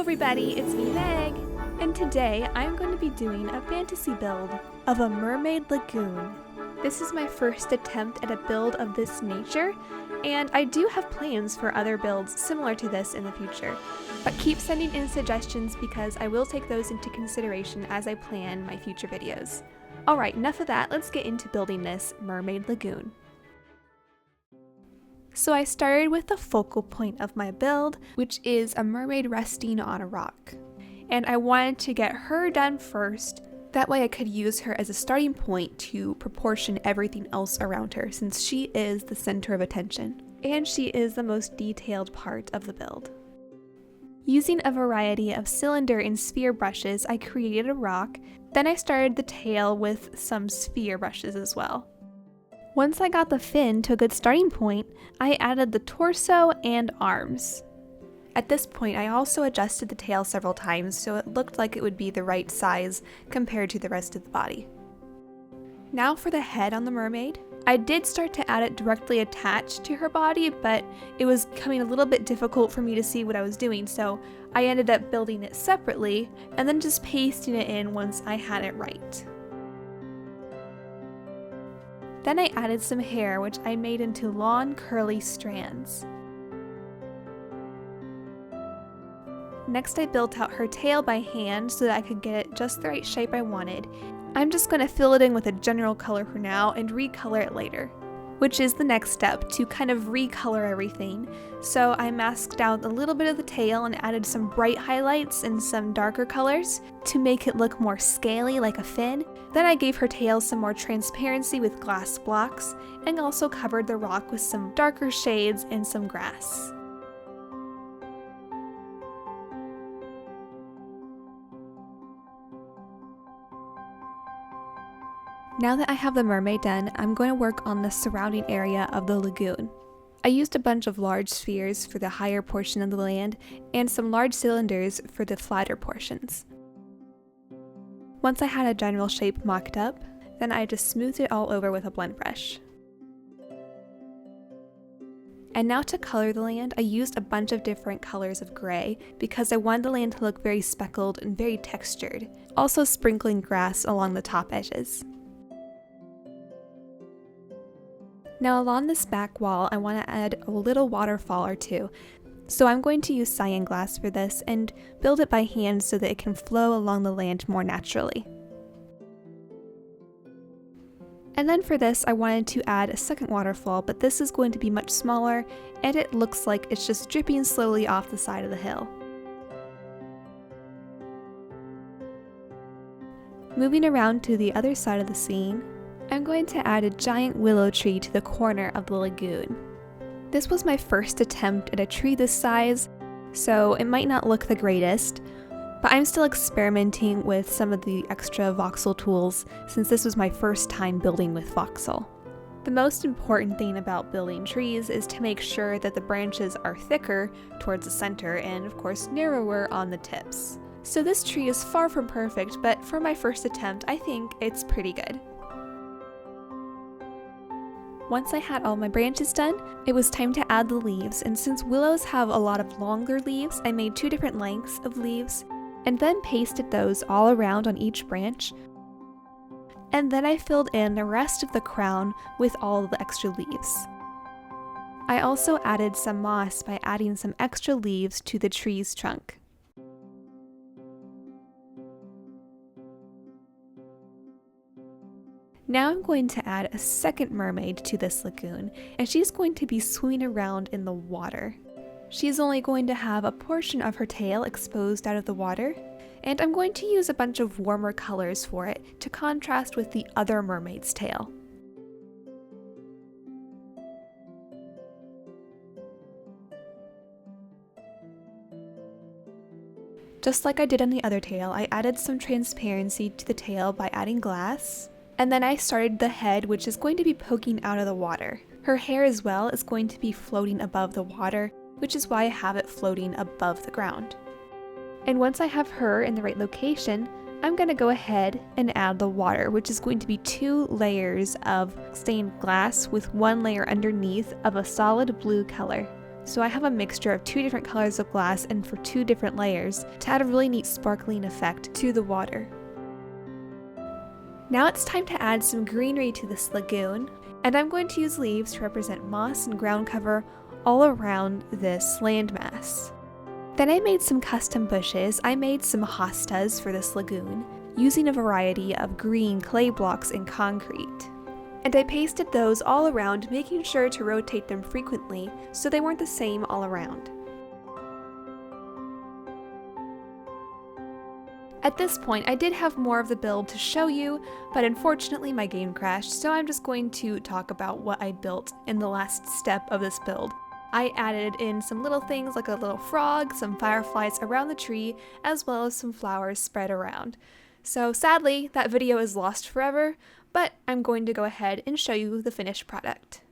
everybody, it's me Meg, and today I'm going to be doing a fantasy build of a mermaid lagoon. This is my first attempt at a build of this nature, and I do have plans for other builds similar to this in the future. But keep sending in suggestions because I will take those into consideration as I plan my future videos. Alright, enough of that, let's get into building this mermaid lagoon. So I started with the focal point of my build, which is a mermaid resting on a rock. And I wanted to get her done first, that way I could use her as a starting point to proportion everything else around her, since she is the center of attention. And she is the most detailed part of the build. Using a variety of cylinder and sphere brushes, I created a rock, then I started the tail with some sphere brushes as well. Once I got the fin to a good starting point, I added the torso and arms. At this point, I also adjusted the tail several times so it looked like it would be the right size compared to the rest of the body. Now for the head on the mermaid. I did start to add it directly attached to her body, but it was becoming a little bit difficult for me to see what I was doing, so I ended up building it separately and then just pasting it in once I had it right. Then I added some hair, which I made into long curly strands. Next I built out her tail by hand so that I could get it just the right shape I wanted. I'm just going to fill it in with a general color for now and recolor it later, which is the next step, to kind of recolor everything. So I masked out a little bit of the tail and added some bright highlights and some darker colors to make it look more scaly like a fin. Then I gave her tail some more transparency with glass blocks and also covered the rock with some darker shades and some grass. Now that I have the mermaid done, I'm going to work on the surrounding area of the lagoon. I used a bunch of large spheres for the higher portion of the land and some large cylinders for the flatter portions. Once I had a general shape mocked up, then I just smoothed it all over with a blend brush. And now to color the land, I used a bunch of different colors of gray because I wanted the land to look very speckled and very textured, also sprinkling grass along the top edges. Now along this back wall, I want to add a little waterfall or two, so I'm going to use cyan glass for this and build it by hand so that it can flow along the land more naturally. And then for this, I wanted to add a second waterfall, but this is going to be much smaller, and it looks like it's just dripping slowly off the side of the hill. Moving around to the other side of the scene, I'm going to add a giant willow tree to the corner of the lagoon. This was my first attempt at a tree this size, so it might not look the greatest, but I'm still experimenting with some of the extra voxel tools since this was my first time building with voxel. The most important thing about building trees is to make sure that the branches are thicker towards the center and of course narrower on the tips. So this tree is far from perfect, but for my first attempt, I think it's pretty good. Once I had all my branches done, it was time to add the leaves, and since willows have a lot of longer leaves, I made 2 different lengths of leaves, and then pasted those all around on each branch. And then I filled in the rest of the crown with all the extra leaves. I also added some moss by adding some extra leaves to the tree's trunk. Now I'm going to add a second mermaid to this lagoon, and she's going to be swimming around in the water. She's only going to have a portion of her tail exposed out of the water, and I'm going to use a bunch of warmer colors for it to contrast with the other mermaid's tail. Just like I did on the other tail, I added some transparency to the tail by adding glass. And then I started the head, which is going to be poking out of the water. Her hair as well is going to be floating above the water, which is why I have it floating above the ground. And once I have her in the right location, I'm going to go ahead and add the water, which is going to be 2 layers of stained glass with 1 layer underneath of a solid blue color. So I have a mixture of 2 different colors of glass and for 2 different layers to add a really neat sparkling effect to the water. Now it's time to add some greenery to this lagoon, and I'm going to use leaves to represent moss and ground cover all around this landmass. Then I made some custom bushes. I made some hostas for this lagoon, using a variety of green clay blocks and concrete. And I pasted those all around, making sure to rotate them frequently so they weren't the same all around. At this point, I did have more of the build to show you, but unfortunately my game crashed, so I'm just going to talk about what I built in the last step of this build. I added in some little things like a little frog, some fireflies around the tree, as well as some flowers spread around. So sadly, that video is lost forever, but I'm going to go ahead and show you the finished product.